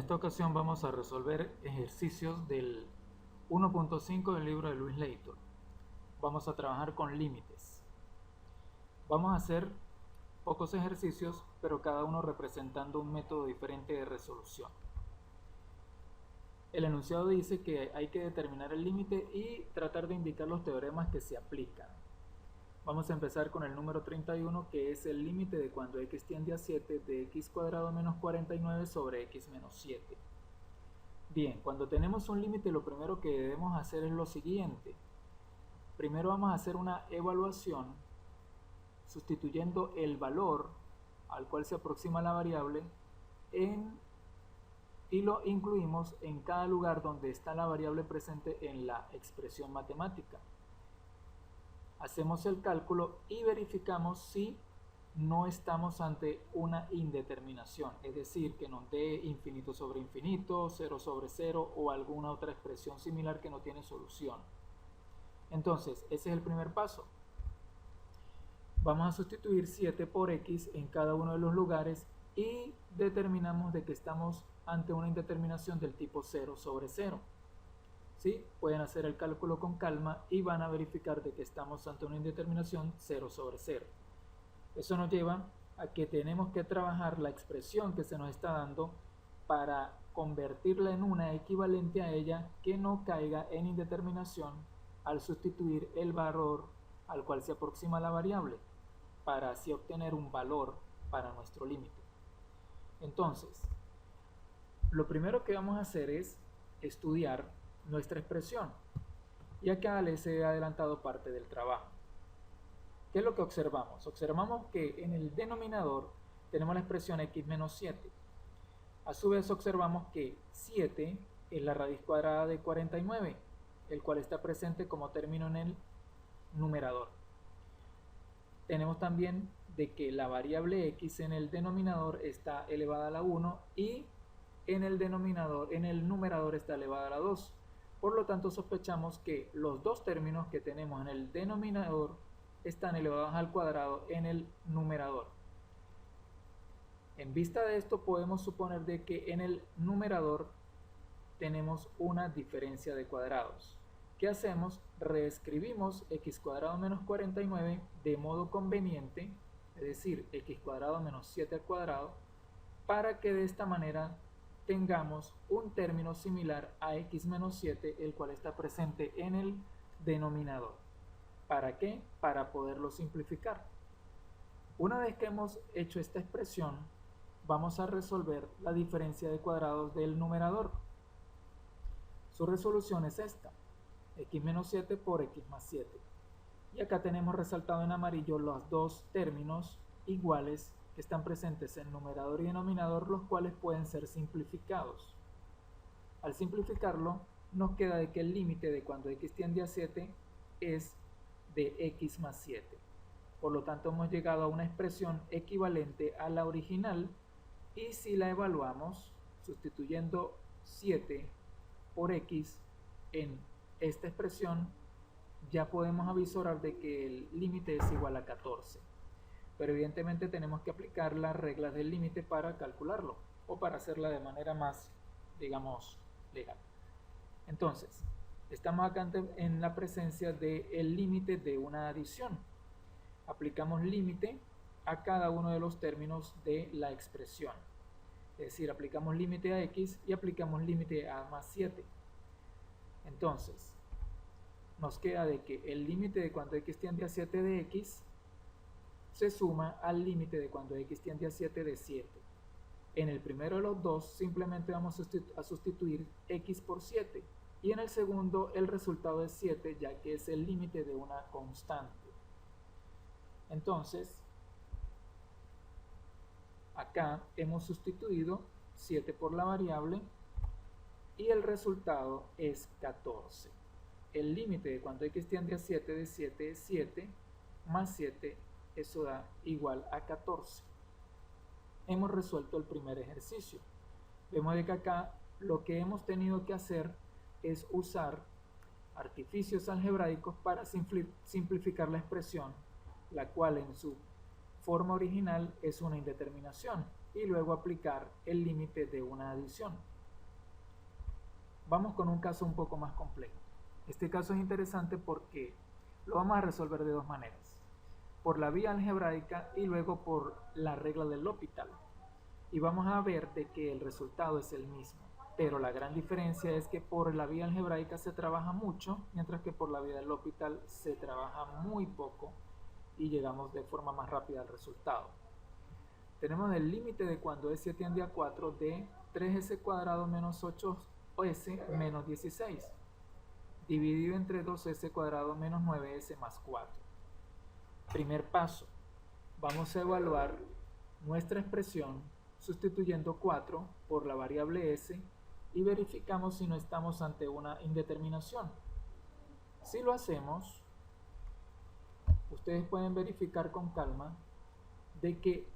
esta ocasión vamos a resolver ejercicios del 1.5 del libro de Luis Leighton. Vamos a trabajar con límites. Vamos a hacer pocos ejercicios, pero cada uno representando un método diferente de resolución. El enunciado dice que hay que determinar el límite y tratar de indicar los teoremas que se aplican. Vamos a empezar con el número 31, que es el límite de cuando x tiende a 7 de x cuadrado menos 49 sobre x menos 7. Bien, cuando tenemos un límite, lo primero que debemos hacer es lo siguiente. Primero vamos a hacer una evaluación sustituyendo el valor al cual se aproxima la variable y lo incluimos en cada lugar donde está la variable presente en la expresión matemática. Hacemos el cálculo y verificamos si no estamos ante una indeterminación, es decir, que nos dé infinito sobre infinito, 0 sobre 0 o alguna otra expresión similar que no tiene solución. Entonces, ese es el primer paso. Vamos a sustituir 7 por x en cada uno de los lugares y determinamos de que estamos ante una indeterminación del tipo 0 sobre 0. ¿Sí? Pueden hacer el cálculo con calma y van a verificar de que estamos ante una indeterminación 0 sobre 0. Eso nos lleva a que tenemos que trabajar la expresión que se nos está dando para convertirla en una equivalente a ella que no caiga en indeterminación al sustituir el valor al cual se aproxima la variable, para así obtener un valor para nuestro límite. Entonces, lo primero que vamos a hacer es estudiar nuestra expresión, y acá les he adelantado parte del trabajo. ¿Qué es lo que observamos? Observamos que en el denominador tenemos la expresión x menos 7. A su vez observamos que 7 es la raíz cuadrada de 49, el cual está presente como término en el numerador. Tenemos también de que la variable x en el denominador está elevada a la 1 y en el numerador está elevada a la 2. Por lo tanto, sospechamos que los dos términos que tenemos en el denominador están elevados al cuadrado en el numerador. En vista de esto, podemos suponer de que en el numerador tenemos una diferencia de cuadrados. ¿Qué hacemos? Reescribimos x cuadrado menos 49 de modo conveniente, es decir, x cuadrado menos 7 al cuadrado, para que de esta manera tengamos un término similar a x menos 7, el cual está presente en el denominador. ¿Para qué? Para poderlo simplificar. Una vez que hemos hecho esta expresión, vamos a resolver la diferencia de cuadrados del numerador. Su resolución es esta: x menos 7 por x más 7. Y acá tenemos resaltado en amarillo los dos términos iguales que están presentes en numerador y denominador, los cuales pueden ser simplificados. Al simplificarlo, nos queda de que el límite de cuando x tiende a 7 es de x más 7. Por lo tanto, hemos llegado a una expresión equivalente a la original, y si la evaluamos sustituyendo 7 por x en esta expresión, ya podemos avisorar de que el límite es igual a 14. Pero evidentemente tenemos que aplicar las reglas del límite para calcularlo, o para hacerla de manera más, digamos, legal. Entonces, estamos acá en la presencia del límite de una adición. Aplicamos límite a cada uno de los términos de la expresión. Es decir, aplicamos límite a x y aplicamos límite a más 7. Entonces, nos queda de que el límite de cuando x tiende a 7 de x se suma al límite de cuando x tiende a 7 de 7. En el primero de los dos simplemente vamos a sustituir x por 7, y en el segundo el resultado es 7, ya que es el límite de una constante. Entonces, acá hemos sustituido 7 por la variable y el resultado es 14. El límite de cuando x tiende a 7 de 7 es 7, más 7, eso da igual a 14. Hemos resuelto el primer ejercicio. Vemos de que acá lo que hemos tenido que hacer es usar artificios algebraicos para simplificar la expresión, la cual en su forma original es una indeterminación, y luego aplicar el límite de una adición. Vamos con un caso un poco más complejo. Este caso es interesante porque lo vamos a resolver de dos maneras: por la vía algebraica y luego por la regla del L'Hopital. Y vamos a ver de que el resultado es el mismo, pero la gran diferencia es que por la vía algebraica se trabaja mucho, mientras que por la vía del L'Hopital se trabaja muy poco y llegamos de forma más rápida al resultado. Tenemos el límite de cuando s tiende a 4 de 3s cuadrado menos 8s menos 16, dividido entre 2s cuadrado menos 9s más 4. Primer paso, vamos a evaluar nuestra expresión sustituyendo 4 por la variable s y verificamos si no estamos ante una indeterminación. Si lo hacemos, ustedes pueden verificar con calma de que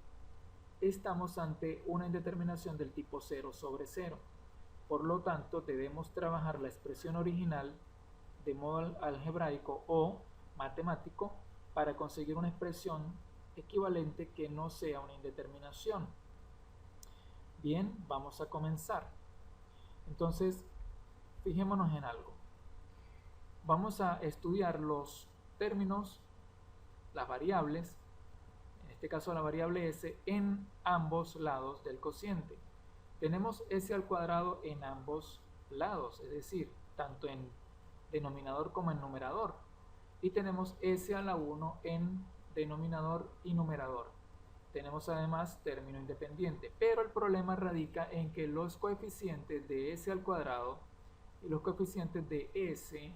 estamos ante una indeterminación del tipo 0 sobre 0. Por lo tanto, debemos trabajar la expresión original de modo algebraico o matemático para conseguir una expresión equivalente que no sea una indeterminación. Bien, vamos a comenzar. Entonces, fijémonos en algo. Vamos a estudiar los términos, las variables, en este caso la variable s, en ambos lados del cociente. Tenemos s al cuadrado en ambos lados, es decir, tanto en denominador como en numerador. Y tenemos s a la 1 en denominador y numerador. Tenemos además término independiente, pero el problema radica en que los coeficientes de s al cuadrado y los coeficientes de s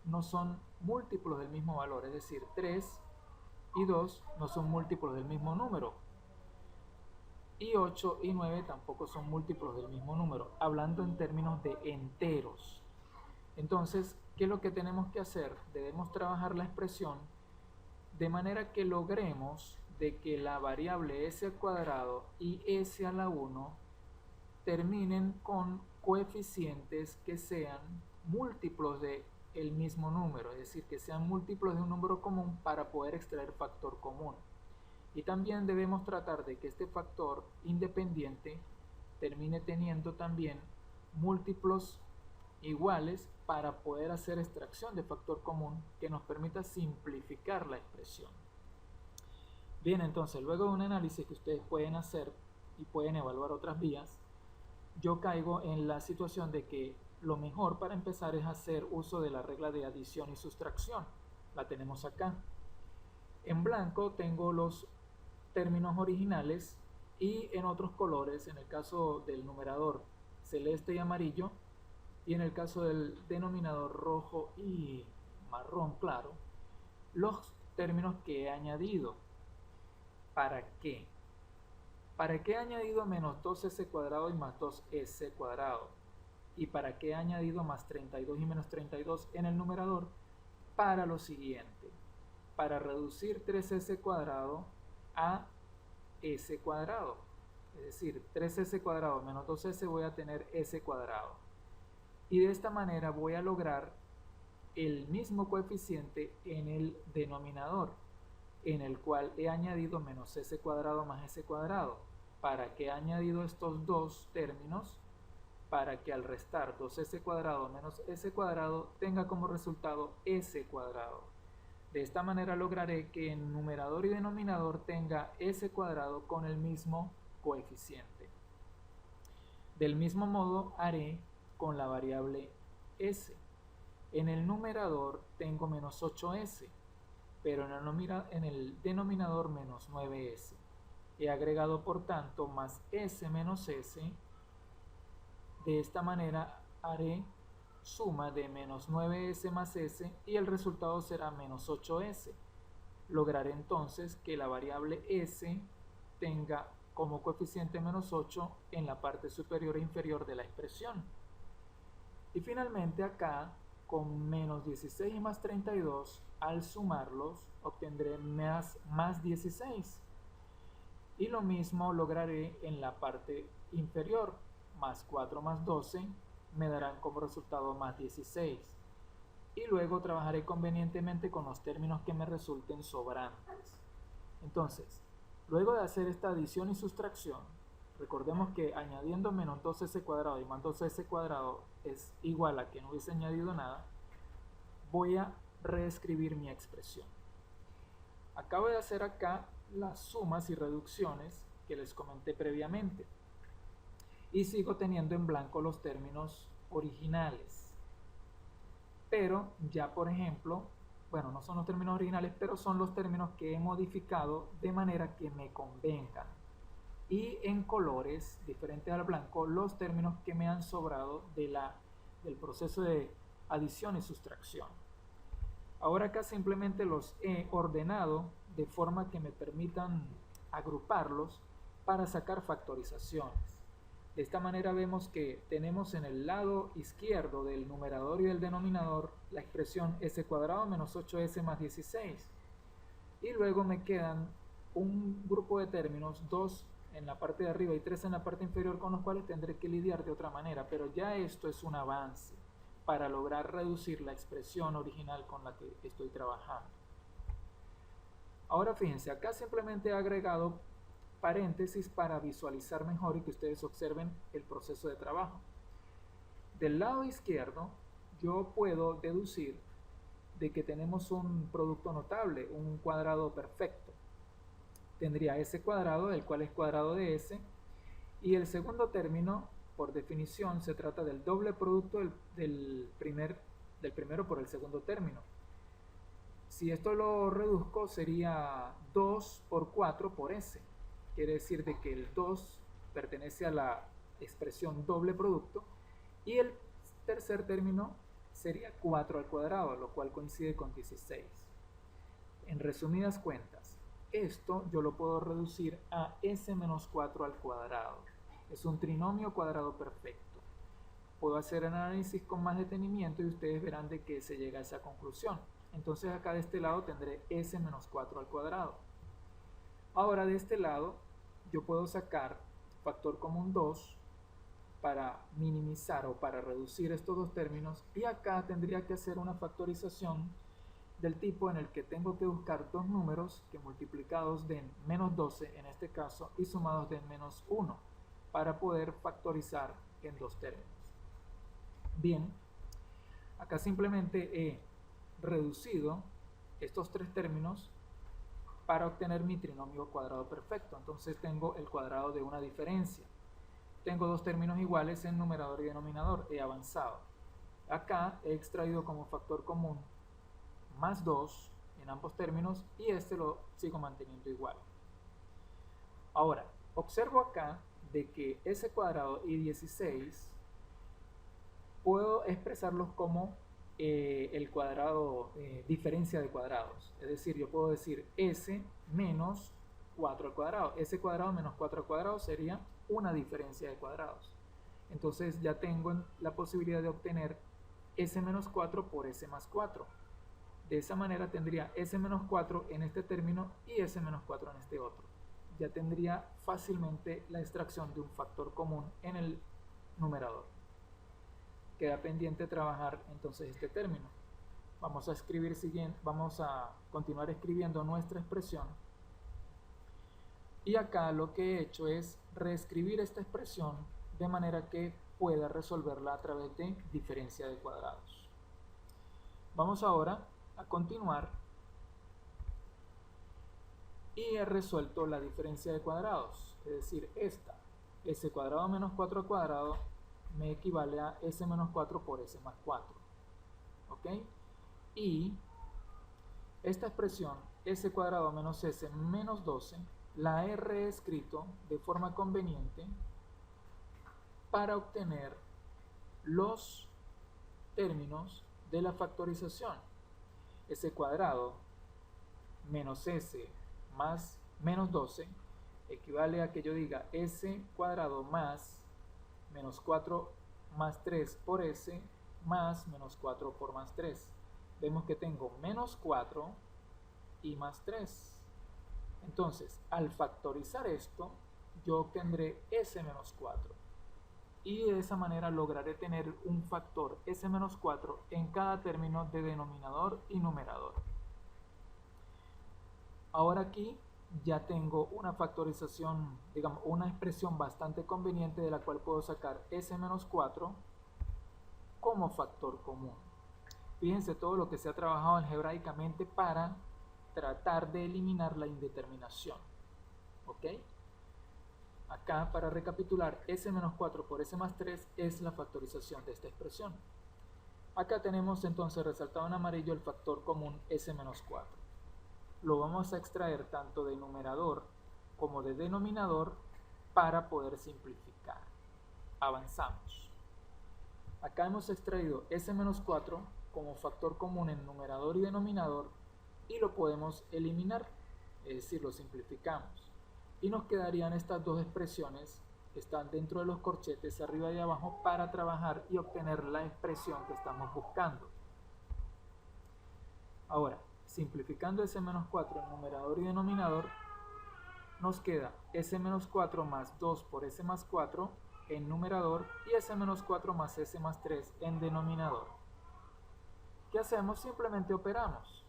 no son múltiplos del mismo valor, es decir, 3 y 2 no son múltiplos del mismo número, y 8 y 9 tampoco son múltiplos del mismo número, hablando en términos de enteros. Entonces, ¿qué es lo que tenemos que hacer? Debemos trabajar la expresión de manera que logremos de que la variable s al cuadrado y s a la 1 terminen con coeficientes que sean múltiplos de el mismo número, es decir, que sean múltiplos de un número común para poder extraer factor común. Y también debemos tratar de que este factor independiente termine teniendo también múltiplos iguales para poder hacer extracción de factor común que nos permita simplificar la expresión. Bien, entonces, luego de un análisis que ustedes pueden hacer y pueden evaluar otras vías, yo caigo en la situación de que lo mejor para empezar es hacer uso de la regla de adición y sustracción. La tenemos acá. En blanco tengo los términos originales y en otros colores, en el caso del numerador celeste y amarillo, y en el caso del denominador rojo y marrón claro, los términos que he añadido. ¿Para qué? ¿Para qué he añadido menos 2s cuadrado y más 2s cuadrado? ¿Y para qué he añadido más 32 y menos 32 en el numerador? Para lo siguiente: para reducir 3s cuadrado a s cuadrado. Es decir, 3s cuadrado menos 2s voy a tener s cuadrado. Y de esta manera voy a lograr el mismo coeficiente en el denominador, en el cual he añadido menos s cuadrado más s cuadrado. ¿Para qué he añadido estos dos términos? Para que al restar 2s cuadrado menos s cuadrado tenga como resultado s cuadrado. De esta manera lograré que en numerador y denominador tenga s cuadrado con el mismo coeficiente. Del mismo modo haré con la variable s. En el numerador tengo menos 8s, pero en el denominador menos 9s. He agregado por tanto más s menos s. De esta manera haré suma de menos 9s más s y el resultado será menos 8s. Lograré entonces que la variable s tenga como coeficiente menos 8 en la parte superior e inferior de la expresión. Y finalmente acá, con menos 16 y más 32, al sumarlos obtendré más 16. Y lo mismo lograré en la parte inferior. Más 4 más 12 me darán como resultado más 16. Y luego trabajaré convenientemente con los términos que me resulten sobrantes. Entonces, luego de hacer esta adición y sustracción, recordemos que añadiendo menos 2s cuadrado y más 2s cuadrado es igual a que no hubiese añadido nada, voy a reescribir mi expresión. Acabo de hacer acá las sumas y reducciones que les comenté previamente y sigo teniendo en blanco los términos originales, pero ya por ejemplo, bueno, no son los términos originales, pero son los términos que he modificado de manera que me convengan, y en colores diferentes al blanco los términos que me han sobrado del proceso de adición y sustracción. Ahora acá simplemente los he ordenado de forma que me permitan agruparlos para sacar factorizaciones. De esta manera vemos que tenemos en el lado izquierdo del numerador y del denominador la expresión s cuadrado menos 8s más 16. Y luego me quedan un grupo de términos, 2 en la parte de arriba y 3 en la parte inferior, con los cuales tendré que lidiar de otra manera. Pero ya esto es un avance para lograr reducir la expresión original con la que estoy trabajando. Ahora fíjense, acá simplemente he agregado paréntesis para visualizar mejor y que ustedes observen el proceso de trabajo. Del lado izquierdo yo puedo deducir de que tenemos un producto notable, un cuadrado perfecto. Tendría s cuadrado, el cual es cuadrado de s, y el segundo término, por definición, se trata del doble producto del primero por el segundo término. Si esto lo reduzco, sería 2 por 4 por s. Quiere decir de que el 2 pertenece a la expresión doble producto, y el tercer término sería 4 al cuadrado, lo cual coincide con 16. En resumidas cuentas, esto yo lo puedo reducir a s menos 4 al cuadrado. Es un trinomio cuadrado perfecto. Puedo hacer el análisis con más detenimiento y ustedes verán de que se llega a esa conclusión. Entonces acá de este lado tendré s menos 4 al cuadrado. Ahora de este lado yo puedo sacar factor común 2 para minimizar o para reducir estos dos términos, y acá tendría que hacer una factorización del tipo en el que tengo que buscar dos números que multiplicados den menos 12 en este caso y sumados den menos 1 para poder factorizar en dos términos. Bien, acá simplemente he reducido estos tres términos para obtener mi trinomio cuadrado perfecto. Entonces tengo el cuadrado de una diferencia. Tengo dos términos iguales en numerador y denominador. He avanzado. Acá he extraído como factor común más 2 en ambos términos y este lo sigo manteniendo igual. Ahora, observo acá de que s cuadrado y 16 puedo expresarlos como el cuadrado, diferencia de cuadrados. Es decir, yo puedo decir s menos 4 al cuadrado. S cuadrado menos 4 al cuadrado sería una diferencia de cuadrados. Entonces ya tengo la posibilidad de obtener s menos 4 por s más 4. De esa manera tendría s menos 4 en este término y s menos 4 en este otro. Ya tendría fácilmente la extracción de un factor común en el numerador. Queda pendiente trabajar entonces este término. Vamos a continuar escribiendo nuestra expresión. Y acá lo que he hecho es reescribir esta expresión de manera que pueda resolverla a través de diferencia de cuadrados. Vamos ahora a continuar. Y he resuelto la diferencia de cuadrados, es decir, esta, s cuadrado menos 4 al cuadrado, me equivale a s menos 4 por s más 4. ¿Ok? Y esta expresión, s cuadrado menos s menos 12, la he reescrito de forma conveniente para obtener los términos de la factorización. S cuadrado menos s más menos 12 equivale a que yo diga s cuadrado más menos 4 más 3 por s más menos 4 por más 3. Vemos que tengo menos 4 y más 3. Entonces, al factorizar esto, yo obtendré s menos 4. Y de esa manera lograré tener un factor s menos 4 en cada término de denominador y numerador. Ahora aquí ya tengo una factorización, digamos, una expresión bastante conveniente de la cual puedo sacar s menos 4 como factor común. Fíjense todo lo que se ha trabajado algebraicamente para tratar de eliminar la indeterminación. ¿Ok? Acá, para recapitular, s menos 4 por s más 3 es la factorización de esta expresión. Acá tenemos entonces resaltado en amarillo el factor común s menos 4. Lo vamos a extraer tanto de numerador como de denominador para poder simplificar. Avanzamos. Acá hemos extraído s menos 4 como factor común en numerador y denominador y lo podemos eliminar, es decir, lo simplificamos. Y nos quedarían estas dos expresiones que están dentro de los corchetes arriba y abajo para trabajar y obtener la expresión que estamos buscando. Ahora, simplificando s menos 4 en numerador y denominador, nos queda s menos 4 más 2 por s más 4 en numerador y s menos 4 más s más 3 en denominador. ¿Qué hacemos? Simplemente operamos.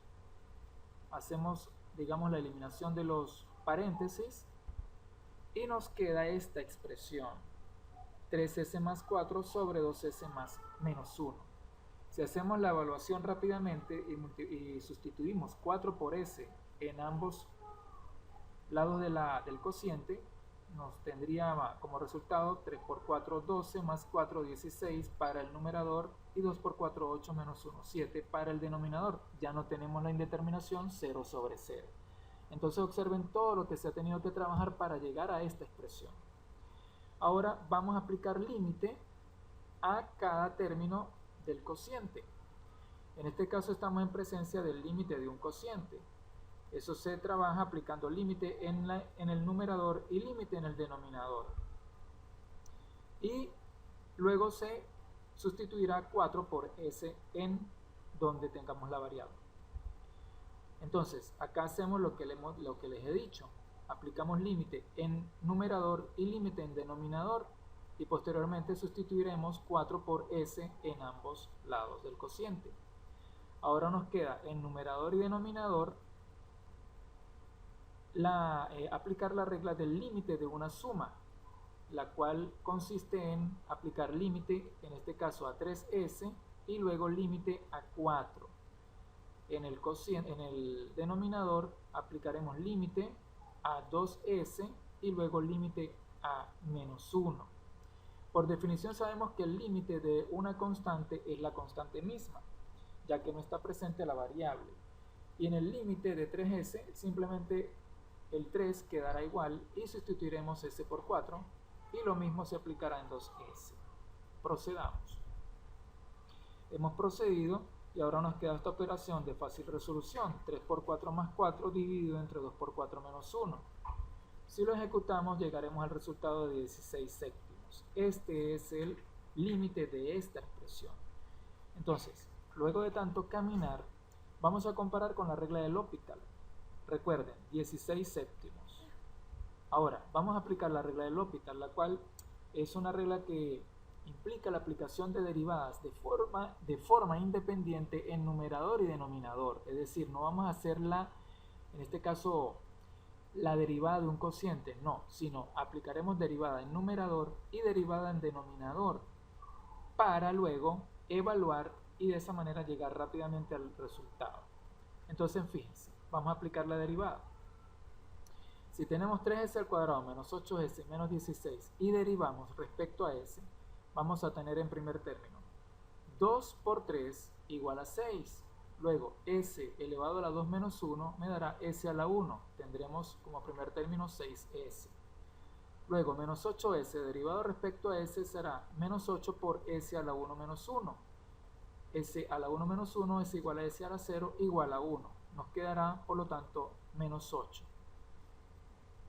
Hacemos, digamos, la eliminación de los paréntesis y nos queda esta expresión, 3s más 4 sobre 2s más menos 1. Si hacemos la evaluación rápidamente y sustituimos 4 por s en ambos lados del cociente, nos tendría como resultado 3 por 4, 12, más 4, 16 para el numerador y 2 por 4, 8, menos 1, 7 para el denominador. Ya no tenemos la indeterminación 0 sobre 0. Entonces observen todo lo que se ha tenido que trabajar para llegar a esta expresión. Ahora vamos a aplicar límite a cada término del cociente. En este caso estamos en presencia del límite de un cociente. Eso se trabaja aplicando límite en el numerador y límite en el denominador. Y luego se sustituirá 4 por s en donde tengamos la variable. Entonces, acá hacemos lo que les he dicho. Aplicamos límite en numerador y límite en denominador. Y posteriormente sustituiremos 4 por s en ambos lados del cociente. Ahora nos queda en numerador y denominador aplicar la regla del límite de una suma, la cual consiste en aplicar límite, en este caso a 3s, y luego límite a 4. En el denominador aplicaremos límite a 2s y luego límite a menos 1. Por definición sabemos que el límite de una constante es la constante misma, ya que no está presente la variable. Y en el límite de 3s simplemente el 3 quedará igual y sustituiremos s por 4 y lo mismo se aplicará en 2s. Procedamos. Hemos procedido y ahora nos queda esta operación de fácil resolución, 3 por 4 más 4 dividido entre 2 por 4 menos 1. Si lo ejecutamos llegaremos al resultado de 16 séptimos. Este es el límite de esta expresión. Entonces, luego de tanto caminar, vamos a comparar con la regla de L'Hopital. Recuerden, 16 séptimos. Ahora, vamos a aplicar la regla de L'Hopital, la cual es una regla que implica la aplicación de derivadas de forma independiente en numerador y denominador. Es decir, no vamos a hacer en este caso, la derivada de un cociente, no, sino aplicaremos derivada en numerador y derivada en denominador para luego evaluar y de esa manera llegar rápidamente al resultado. Entonces, fíjense, vamos a aplicar la derivada. Si tenemos 3s al cuadrado menos 8s menos 16 y derivamos respecto a s, vamos a tener en primer término 2 por 3 igual a 6. Luego s elevado a la 2 menos 1 me dará s a la 1. Tendremos como primer término 6s. Luego menos 8s derivado respecto a s será menos 8 por s a la 1 menos 1. S a la 1 menos 1 es igual a S a la 0 igual a 1. Nos quedará, por lo tanto, menos 8.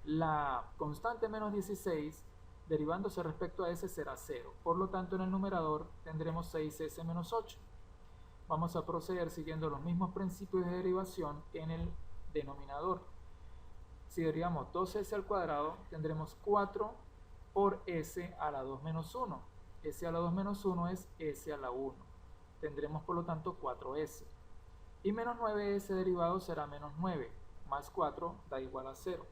La constante menos 16, derivándose respecto a S, será 0. Por lo tanto, en el numerador tendremos 6S menos 8. Vamos a proceder siguiendo los mismos principios de derivación en el denominador. Si derivamos 2S al cuadrado, tendremos 4 por S a la 2 menos 1. S a la 2 menos 1 es S a la 1. Tendremos por lo tanto 4s. Y menos 9s derivado será menos 9. más 4 da igual a 0.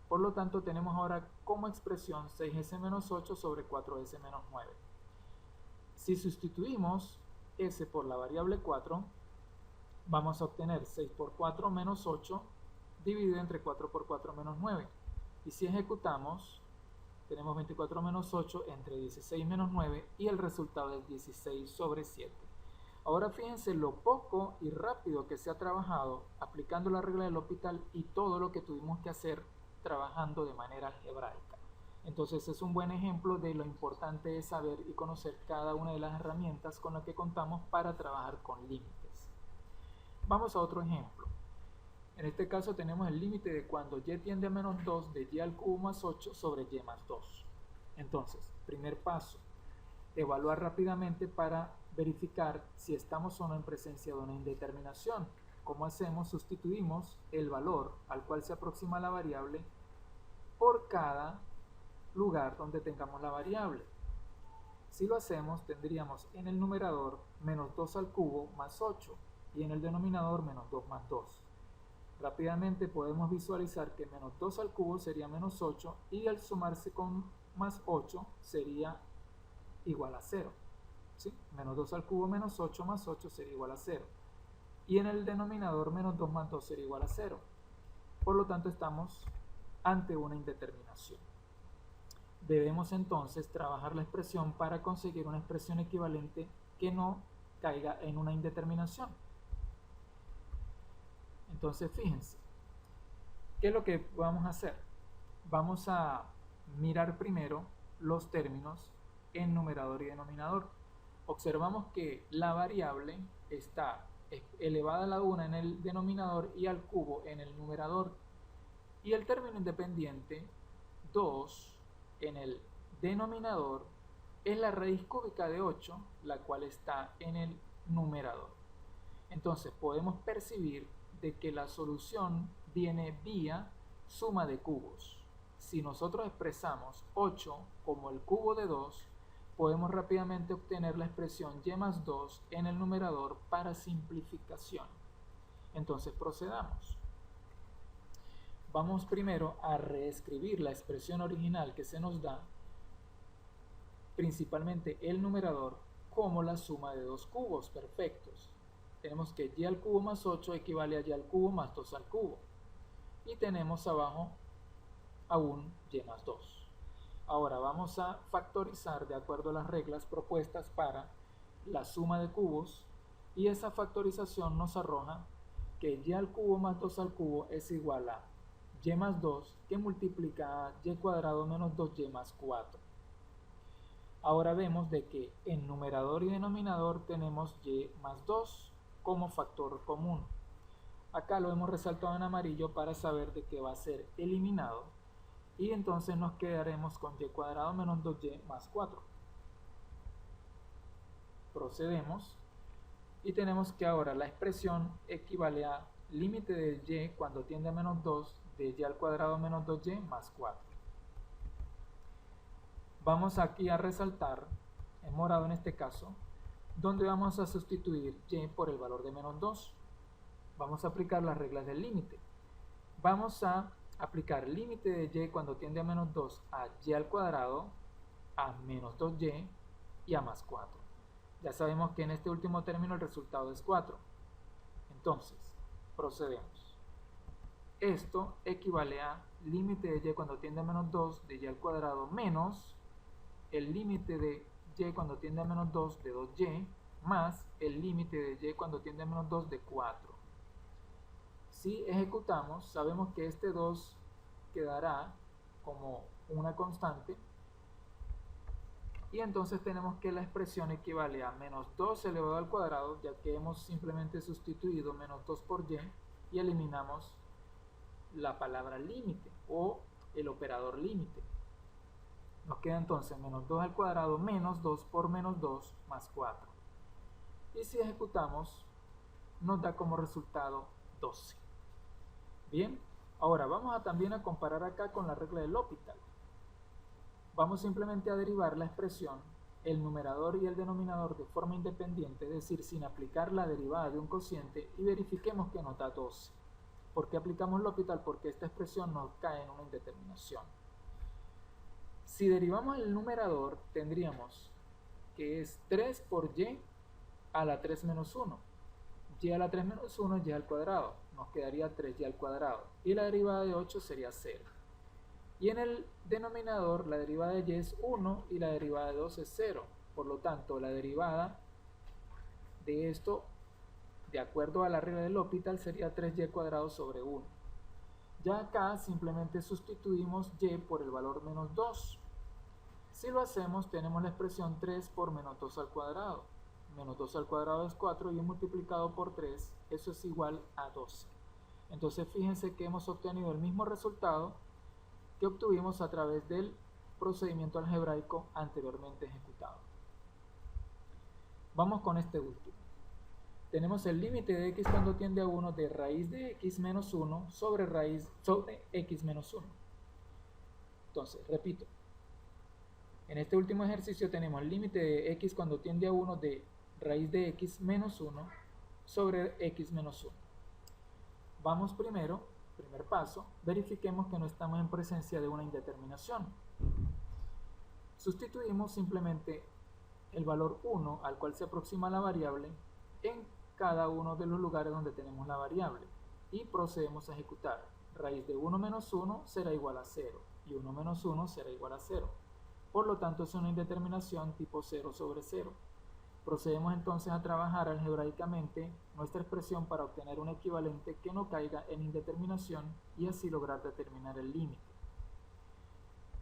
Por lo tanto, tenemos ahora como expresión 6s menos 8 sobre 4s menos 9. Si sustituimos s por la variable 4, vamos a obtener 6 por 4 menos 8 dividido entre 4 por 4 menos 9. Y si ejecutamos, tenemos 24 menos 8 entre 16 menos 9 y el resultado es 16 sobre 7. Ahora fíjense lo poco y rápido que se ha trabajado aplicando la regla del L'Hopital y todo lo que tuvimos que hacer trabajando de manera algebraica. Entonces es un buen ejemplo de lo importante es saber y conocer cada una de las herramientas con las que contamos para trabajar con límites. Vamos a otro ejemplo. En este caso tenemos el límite de cuando y tiende a menos 2 de y al cubo más 8 sobre y más 2. Entonces, primer paso, evaluar rápidamente para verificar si estamos o no en presencia de una indeterminación. ¿Cómo hacemos? Sustituimos el valor al cual se aproxima la variable por cada lugar donde tengamos la variable. Si lo hacemos, tendríamos en el numerador menos 2 al cubo más 8 y en el denominador menos 2 más 2. Rápidamente podemos visualizar que menos 2 al cubo sería menos 8 y al sumarse con más 8 sería igual a 0. ¿Sí? Menos 2 al cubo menos 8 más 8 sería igual a 0. Y en el denominador menos 2 más 2 sería igual a 0. Por lo tanto estamos ante una indeterminación. Debemos entonces trabajar la expresión para conseguir una expresión equivalente que no caiga en una indeterminación. Entonces fíjense, ¿qué es lo que vamos a hacer? Vamos a mirar primero los términos en numerador y denominador. Observamos que la variable está elevada a la 1 en el denominador y al cubo en el numerador. Y el término independiente, 2, en el denominador, es la raíz cúbica de 8, la cual está en el numerador. Entonces podemos percibir de que la solución viene vía suma de cubos. Si nosotros expresamos 8 como el cubo de 2, podemos rápidamente obtener la expresión y más 2 en el numerador para simplificación. Entonces procedamos. Vamos primero a reescribir la expresión original que se nos da, principalmente el numerador, como la suma de dos cubos perfectos. Tenemos que y al cubo más 8 equivale a y al cubo más 2 al cubo. Y tenemos abajo aún y más 2. Ahora vamos a factorizar de acuerdo a las reglas propuestas para la suma de cubos. Y esa factorización nos arroja que y al cubo más 2 al cubo es igual a y más 2 que multiplica a y cuadrado menos 2y más 4. Ahora vemos de que en numerador y denominador tenemos y más 2 como factor común. Acá lo hemos resaltado en amarillo para saber de que va a ser eliminado y entonces nos quedaremos con y cuadrado menos 2y más 4. Procedemos y tenemos que ahora la expresión equivale a límite de y cuando tiende a menos 2 de y al cuadrado menos 2y más 4. Vamos aquí a resaltar, en morado en este caso, donde vamos a sustituir y por el valor de menos 2. Vamos a aplicar las reglas del límite. Vamos a aplicar límite de y cuando tiende a menos 2 a y al cuadrado, a menos 2y y a más 4. Ya sabemos que en este último término el resultado es 4. Entonces, procedemos. Esto equivale a límite de y cuando tiende a menos 2 de y al cuadrado menos el límite de y cuando tiende a menos 2 de 2y más el límite de y cuando tiende a menos 2 de 4. Si ejecutamos, sabemos que este 2 quedará como una constante y entonces tenemos que la expresión equivale a menos 2 elevado al cuadrado, ya que hemos simplemente sustituido menos 2 por y y eliminamos la palabra límite o el operador límite. Nos queda entonces menos 2 al cuadrado menos 2 por menos 2 más 4. Y si ejecutamos, nos da como resultado 12. Bien, ahora vamos a también a comparar acá con la regla del L'Hopital. Vamos simplemente a derivar la expresión, el numerador y el denominador de forma independiente, es decir, sin aplicar la derivada de un cociente, y verifiquemos que nos da 12. ¿Por qué aplicamos L'Hopital? Porque esta expresión nos cae en una indeterminación. Si derivamos el numerador, tendríamos que es 3 por y a la 3 menos 1. Y a la 3 menos 1 es y al cuadrado. Nos quedaría 3y al cuadrado. Y la derivada de 8 sería 0. Y en el denominador la derivada de y es 1 y la derivada de 2 es 0. Por lo tanto, la derivada de esto, de acuerdo a la regla del L'Hopital, sería 3y al cuadrado sobre 1. Ya acá simplemente sustituimos y por el valor menos 2. Si lo hacemos, tenemos la expresión 3 por menos 2 al cuadrado. Menos 2 al cuadrado es 4 y multiplicado por 3, eso es igual a 12. Entonces fíjense que hemos obtenido el mismo resultado que obtuvimos a través del procedimiento algebraico anteriormente ejecutado. Vamos con este último. Tenemos el límite de x cuando tiende a 1 de raíz de x menos 1 sobre x menos 1. Entonces, repito. En este último ejercicio tenemos el límite de x cuando tiende a 1 de raíz de x menos 1 sobre x menos 1. Vamos primero, primer paso, verifiquemos que no estamos en presencia de una indeterminación. Sustituimos simplemente el valor 1 al cual se aproxima la variable en cada uno de los lugares donde tenemos la variable y procedemos a ejecutar. Raíz de 1 menos 1 será igual a 0 y 1 menos 1 será igual a 0. Por lo tanto, es una indeterminación tipo 0 sobre 0. Procedemos entonces a trabajar algebraicamente nuestra expresión para obtener un equivalente que no caiga en indeterminación y así lograr determinar el límite.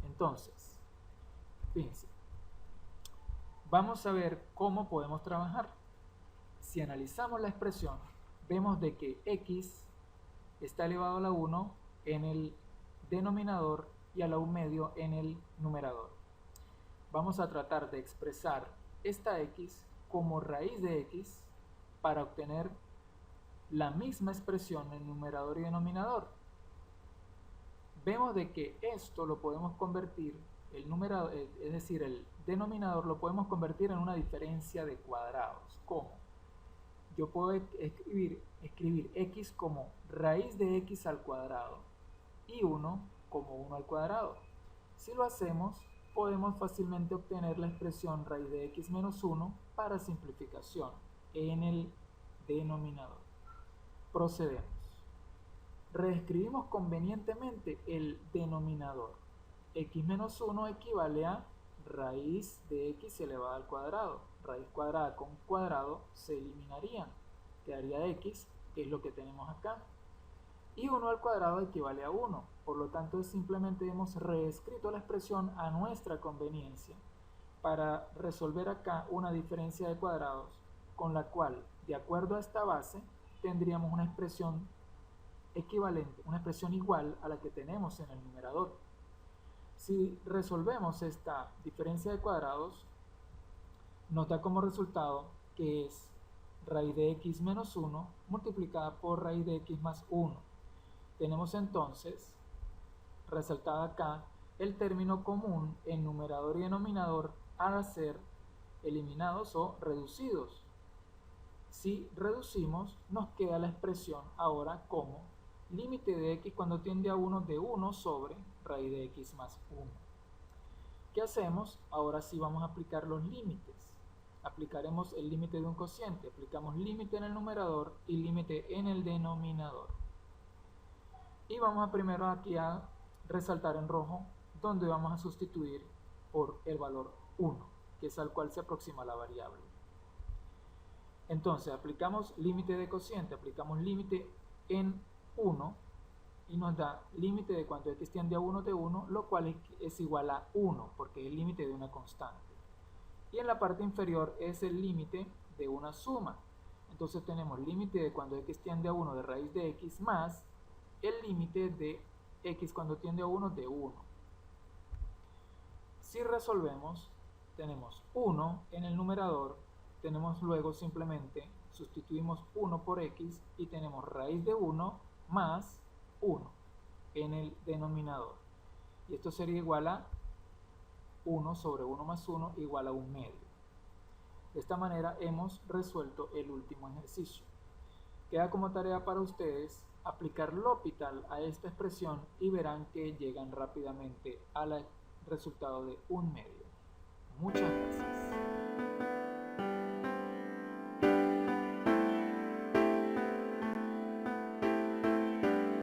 Entonces, fíjense, vamos a ver cómo podemos trabajar. Si analizamos la expresión, vemos de que x está elevado a la 1 en el denominador y a la 1 medio en el numerador. Vamos a tratar de expresar esta x como raíz de x para obtener la misma expresión en numerador y denominador. Vemos de que esto lo podemos convertir, el numerador, es decir, el denominador lo podemos convertir en una diferencia de cuadrados. ¿Cómo? Yo puedo escribir x como raíz de x al cuadrado y 1 como 1 al cuadrado. Si lo hacemos, podemos fácilmente obtener la expresión raíz de x menos 1 para simplificación en el denominador. Procedemos. Reescribimos convenientemente el denominador. X menos 1 equivale a raíz de x elevada al cuadrado. Raíz cuadrada con cuadrado se eliminarían. Quedaría x, que es lo que tenemos acá. Y 1 al cuadrado equivale a 1. Por lo tanto, simplemente hemos reescrito la expresión a nuestra conveniencia para resolver acá una diferencia de cuadrados con la cual, de acuerdo a esta base, tendríamos una expresión equivalente, una expresión igual a la que tenemos en el numerador. Si resolvemos esta diferencia de cuadrados, nos da como resultado que es raíz de x menos 1 multiplicada por raíz de x más 1. Tenemos entonces, resaltada acá, el término común en numerador y denominador a ser eliminados o reducidos. Si reducimos, nos queda la expresión ahora como límite de x cuando tiende a 1 de 1 sobre raíz de x más 1. ¿Qué hacemos? Ahora sí vamos a aplicar los límites. Aplicaremos el límite de un cociente. Aplicamos límite en el numerador y límite en el denominador. Y vamos a primero aquí a resaltar en rojo donde vamos a sustituir por el valor 1, que es al cual se aproxima la variable. Entonces aplicamos límite de cociente, aplicamos límite en 1 y nos da límite de cuando x tiende a 1 de 1, lo cual es igual a 1 porque es el límite de una constante. Y en la parte inferior es el límite de una suma. Entonces tenemos límite de cuando x tiende a 1 de raíz de x más el límite de x cuando tiende a 1 de 1. Si resolvemos, tenemos 1 en el numerador, tenemos luego simplemente, sustituimos 1 por x y tenemos raíz de 1 más 1 en el denominador. Y esto sería igual a 1 sobre 1 más 1 igual a 1 medio. De esta manera hemos resuelto el último ejercicio. Queda como tarea para ustedes aplicar L'Hopital a esta expresión y verán que llegan rápidamente al resultado de un medio. Muchas gracias.